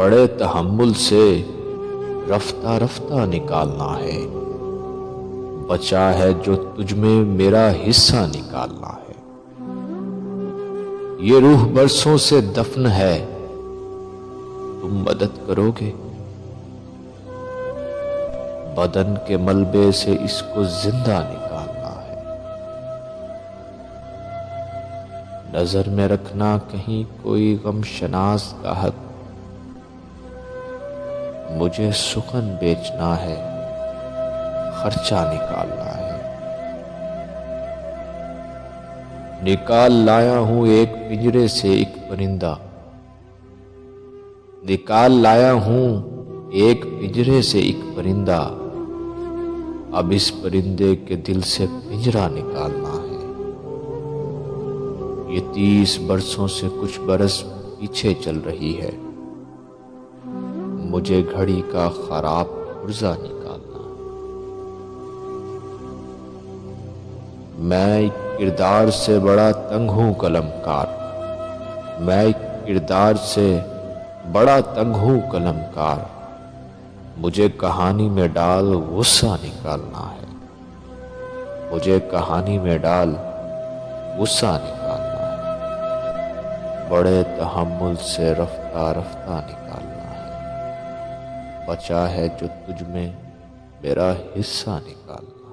بڑے تحمل سے رفتہ رفتہ نکالنا ہے، بچا ہے جو تجھ میں میرا حصہ نکالنا ہے۔ یہ روح برسوں سے دفن ہے، تم مدد کرو گے؟ بدن کے ملبے سے اس کو زندہ نکالنا ہے۔ نظر میں رکھنا کہیں کوئی غم شناس گاہک مجھے سخن بیچنا ہے، خرچہ نکالنا ہے۔ نکال لایا ہوں ایک پنجرے سے ایک پرندہ، نکال لایا ہوں ایک پنجرے سے ایک پرندہ، اب اس پرندے کے دل سے پنجرہ نکالنا ہے۔ یہ 30 برسوں سے کچھ برس پیچھے چل رہی ہے، مجھے گھڑی کا خراب پرزہ نکالنا ہے۔ میں ایک کردار سے بڑا تنگ ہوں قلم کار، میں ایک کردار سے بڑا تنگ ہوں قلم کار، مجھے کہانی میں ڈال غصہ نکالنا ہے، مجھے کہانی میں ڈال غصہ نکالنا ہے۔ بڑے تحمل سے رفتہ رفتہ نکالنا ہے، بچا ہے جو تجھ میں میرا حصہ نکالنا۔